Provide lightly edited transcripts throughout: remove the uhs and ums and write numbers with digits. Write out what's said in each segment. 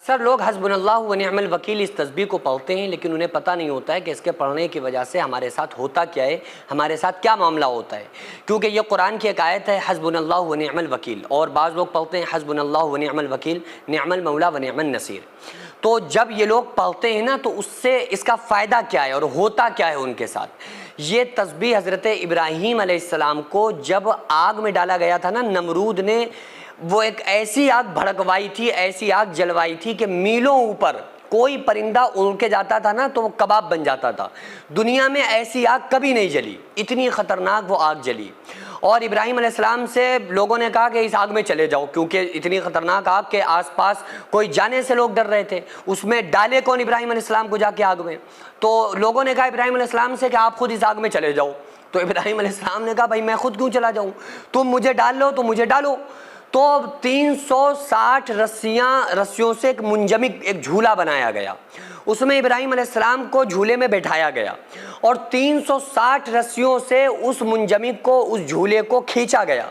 سر لوگ حسبنا و نعم الوکیل اس تسبیح کو پڑھتے ہیں، لیکن انہیں پتہ نہیں ہوتا ہے کہ اس کے پڑھنے کی وجہ سے ہمارے ساتھ ہوتا کیا ہے، ہمارے ساتھ کیا معاملہ ہوتا ہے. کیونکہ یہ قرآن کی ایک آیت ہے حسبنا و نعم الوکیل، اور بعض لوگ پڑھتے ہیں حسبنا و نعم الوکیل نعم المولا و نعم النصیر. تو جب یہ لوگ پڑھتے ہیں نا تو اس سے اس کا فائدہ کیا ہے اور ہوتا کیا ہے ان کے ساتھ. یہ تسبیح حضرت ابراہیم علیہ السلام کو جب آگ میں ڈالا گیا تھا نا، نمرود نے وہ ایک ایسی آگ بھڑکوائی تھی، ایسی آگ جلوائی تھی کہ میلوں اوپر کوئی پرندہ اڑ کے جاتا تھا نا تو وہ کباب بن جاتا تھا. دنیا میں ایسی آگ کبھی نہیں جلی، اتنی خطرناک وہ آگ جلی. اور ابراہیم علیہ السلام سے لوگوں نے کہا کہ اس آگ میں چلے جاؤ، کیونکہ اتنی خطرناک آگ کے آس پاس کوئی جانے سے لوگ ڈر رہے تھے. اس میں ڈالے کون ابراہیم علیہ السلام کو جا کے آگ میں؟ تو لوگوں نے کہا ابراہیم علیہ السلام سے کہ آپ خود اس آگ میں چلے جاؤ. تو ابراہیم علیہ السلام نے کہا بھائی میں خود کیوں چلا جاؤں، تم مجھے ڈال لو تو مجھے ڈالو. تو 360 رسیوں سے ایک منجمد ایک جھولا بنایا گیا، اس میں ابراہیم علیہ السلام کو جھولے میں بٹھایا گیا، اور 360 رسیوں سے اس منجمد کو، اس جھولے کو کھینچا گیا.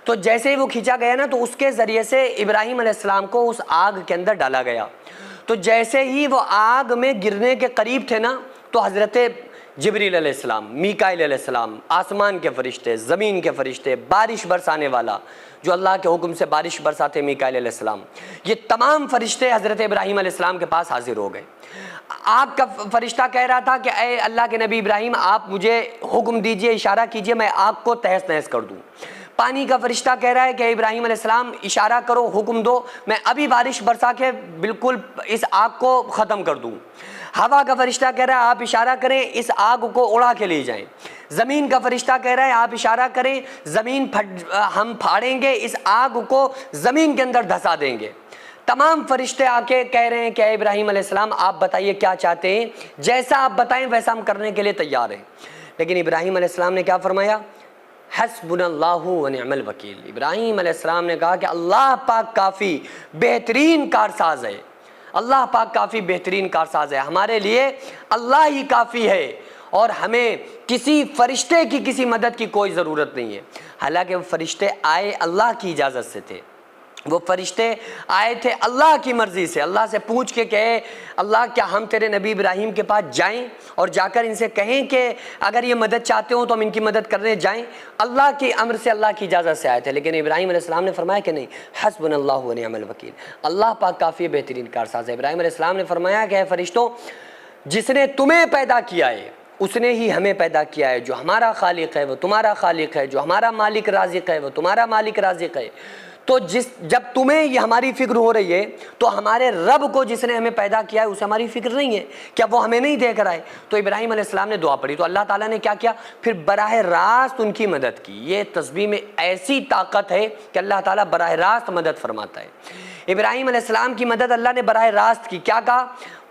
تو جیسے ہی وہ کھینچا گیا نا تو اس کے ذریعے سے ابراہیم علیہ السلام کو اس آگ کے اندر ڈالا گیا. تو جیسے ہی وہ آگ میں گرنے کے قریب تھے نا تو حضرت جبریل علیہ السلام، میکائیل علیہ السلام، آسمان کے فرشتے، زمین کے فرشتے، بارش برسانے والا جو اللہ کے حکم سے بارش برساتے میکائیل علیہ السلام، یہ تمام فرشتے حضرت ابراہیم علیہ السلام کے پاس حاضر ہو گئے. آگ کا فرشتہ کہہ رہا تھا کہ اے اللہ کے نبی ابراہیم آپ مجھے حکم دیجئے، اشارہ کیجئے، میں آگ کو تہس نہس کر دوں. پانی کا فرشتہ کہہ رہا ہے کہ ابراہیم علیہ السلام اشارہ کرو، حکم دو، میں ابھی بارش برسا کے بالکل اس آگ کو ختم کر دوں. ہوا کا فرشتہ کہہ رہا ہے آپ اشارہ کریں، اس آگ کو اڑا کے لے جائیں. زمین کا فرشتہ کہہ رہا ہے آپ اشارہ کریں، زمین ہم پھاڑیں گے، اس آگ کو زمین کے اندر دھسا دیں گے. تمام فرشتے آ کے کہہ رہے ہیں کہ اے ابراہیم علیہ السلام آپ بتائیے کیا چاہتے ہیں، جیسا آپ بتائیں ویسا ہم کرنے کے لیے تیار ہیں. لیکن ابراہیم علیہ السلام نے کیا فرمایا؟ حسبنا اللہ و نعم الوکیل. ابراہیم علیہ السلام نے کہا کہ اللہ پاک کافی بہترین کارساز ہے، اللہ پاک کافی بہترین کارساز ہے، ہمارے لیے اللہ ہی کافی ہے، اور ہمیں کسی فرشتے کی کسی مدد کی کوئی ضرورت نہیں ہے. حالانکہ وہ فرشتے آئے اللہ کی اجازت سے تھے، وہ فرشتے آئے تھے اللہ کی مرضی سے، اللہ سے پوچھ کے کہے اللہ کیا ہم تیرے نبی ابراہیم کے پاس جائیں اور جا کر ان سے کہیں کہ اگر یہ مدد چاہتے ہوں تو ہم ان کی مدد کرنے جائیں؟ اللہ کے امر سے، اللہ کی اجازت سے آئے تھے. لیکن ابراہیم علیہ السلام نے فرمایا کہ نہیں، حسبنا اللہ و نعم الوکیل، اللہ پاک کافی بہترین کارساز ہے. ابراہیم علیہ السلام نے فرمایا کہ اے فرشتوں، جس نے تمہیں پیدا کیا ہے اس نے ہی ہمیں پیدا کیا ہے، جو ہمارا خالق ہے وہ تمہارا خالق ہے، جو ہمارا مالک رازق ہے وہ تمہارا مالک رازق ہے. تو جب تمہیں یہ ہماری فکر ہو رہی ہے تو ہمارے رب کو جس نے ہمیں پیدا کیا ہے اسے ہماری فکر نہیں ہے، کیا وہ ہمیں نہیں دیکھ رہا ہے؟ تو ابراہیم علیہ السلام نے دعا پڑھی تو اللہ تعالیٰ نے کیا کیا؟ پھر براہ راست ان کی مدد کی. یہ تسبیح میں ایسی طاقت ہے کہ اللہ تعالیٰ براہ راست مدد فرماتا ہے. ابراہیم علیہ السلام کی مدد اللہ نے براہ راست کی. کیا کہا؟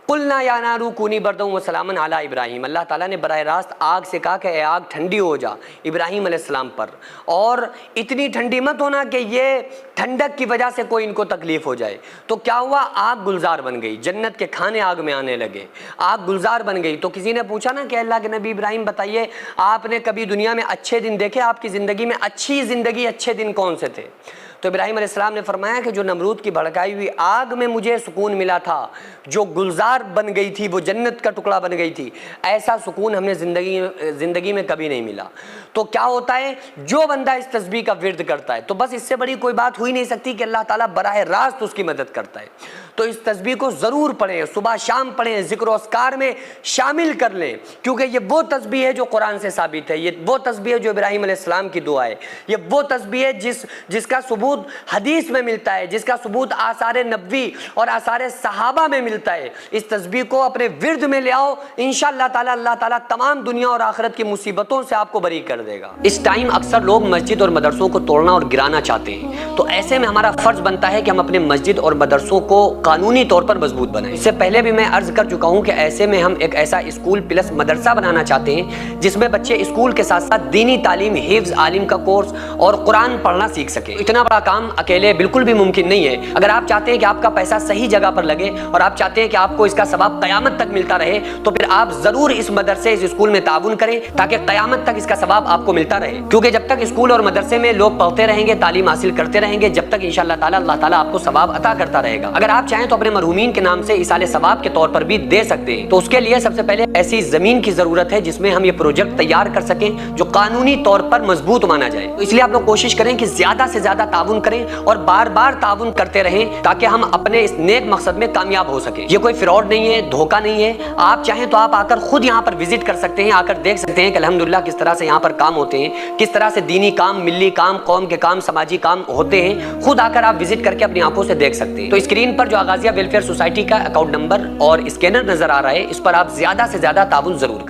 قلنا یا نار کونی بردا وسلاما علی ابراہیم. اللہ تعالیٰ نے براہ راست آگ سے کہا کہ اے آگ ٹھنڈی ہو جا ابراہیم علیہ السلام پر، اور اتنی ٹھنڈی مت ہونا کہ یہ ٹھنڈک کی وجہ سے کوئی ان کو تکلیف ہو جائے. تو کیا ہوا؟ آگ گلزار بن گئی، جنت کے کھانے آگ میں آنے لگے، آگ گلزار بن گئی. تو کسی نے پوچھا نا کہ اللہ کے نبی ابراہیم بتائیے آپ نے کبھی دنیا میں اچھے دن دیکھے؟ آپ کی زندگی میں اچھی زندگی، اچھے دن کون سے تھے؟ تو ابراہیم علیہ السلام نے فرمایا کہ جو نمرود کی بھڑکائی ہوئی آگ میں مجھے سکون ملا تھا، جو گلزار بن گئی تھی، وہ جنت کا ٹکڑا بن گئی تھی، ایسا سکون ہم نے زندگی میں کبھی نہیں ملا. تو کیا ہوتا ہے؟ جو بندہ اس تسبیح کا ورد کرتا ہے تو بس اس سے بڑی کوئی بات ہوئی نہیں سکتی کہ اللہ تعالیٰ براہ راست اس کی مدد کرتا ہے. تو اس تسبیح کو ضرور پڑھیں، صبح شام پڑھیں، ذکر و اذکار میں شامل کر لیں، کیونکہ یہ وہ تسبیح ہے جو قرآن سے ثابت ہے، یہ وہ تسبیح ہے جو ابراہیم علیہ السلام کی دعا ہے، یہ وہ تسبیح ہے جس کا ثبوت حدیث میں ملتا ہے، جس کا ثبوت آثار نبوی اور آثار صحابہ میں ملتا ہے. اس تسبیح کو اپنے ورد میں لے آؤ، انشاءاللہ تعالی اللہ تعالیٰ تمام دنیا اور آخرت کی مصیبتوں سے آپ کو بری کر دے گا. اس ٹائم اکثر لوگ مسجد اور مدرسوں کو توڑنا اور گرانا چاہتے ہیں، تو ایسے میں ہمارا فرض بنتا ہے کہ ہم اپنے مسجد اور مدرسوں کو قانونی طور پر مضبوط بنائیں. اس سے پہلے بھی میں عرض کر چکا ہوں کہ ایسے میں ہم ایک ایسا اسکول پلس مدرسہ بنانا چاہتے ہیں جس میں بچے اسکول کے ساتھ ساتھ دینی تعلیم، حفظ، عالم کا کورس اور قرآن پڑھنا سیکھ سکیں. اتنا بڑا کام اکیلے بالکل بھی ممکن نہیں ہے. اگر آپ چاہتے ہیں کہ آپ کا پیسہ صحیح جگہ پر لگے اور آپ چاہتے ہیں کہ آپ کو اس کا ثواب قیامت تک ملتا رہے، تو پھر آپ ضرور اس مدرسے، اس اسکول میں تعاون کریں تاکہ قیامت تک اس کا ثواب آپ کو ملتا رہے. کیونکہ جب تک اسکول اور مدرسے میں لوگ پڑھتے رہیں گے، تعلیم حاصل کرتے رہیں گے، جب تک انشاءاللہ تعالی اللہ تعالیٰ آپ کو ثواب عطا کرتا رہے گا. اگر آپ چاہیں تو اپنے مرحومین کے نام سے ایصال ثواب کے طور پر بھی دے سکتے ہیں۔ تو اس کے لیے سب سے پہلے ایسی زمین کی ضرورت ہے جس میں ہم یہ پروجیکٹ تیار کر سکیں جو قانونی طور پر مضبوط مانا جائے۔ تو اس لیے آپ لوگ کوشش کریں کہ زیادہ سے زیادہ تعاون کریں اور بار بار تعاون کرتے رہیں تاکہ ہم اپنے اس نیک مقصد میں کامیاب ہو سکیں۔ یہ کوئی فراڈ نہیں ہے، دھوکہ نہیں ہے۔ آپ چاہیں تو آپ آ کر خود یہاں پر وزٹ کر سکتے ہیں، آ کر دیکھ سکتے ہیں کہ الحمدللہ کس طرح سے یہاں پر کام ہوتے ہیں، کس طرح سے دینی کام، ملی کام، قوم کے کام، سماجی کام ہوتے ہیں۔ خود آ کر آپ وزٹ کر کے اپنی آنکھوں سے دیکھ سکتے ہیں۔ تو اسکرین پر جو آغازیہ ویلفیئر سوسائٹی کا اکاؤنٹ نمبر اور اسکینر نظر آ رہا ہے، اس پر آپ زیادہ سے زیادہ تعاون ضرور کریں۔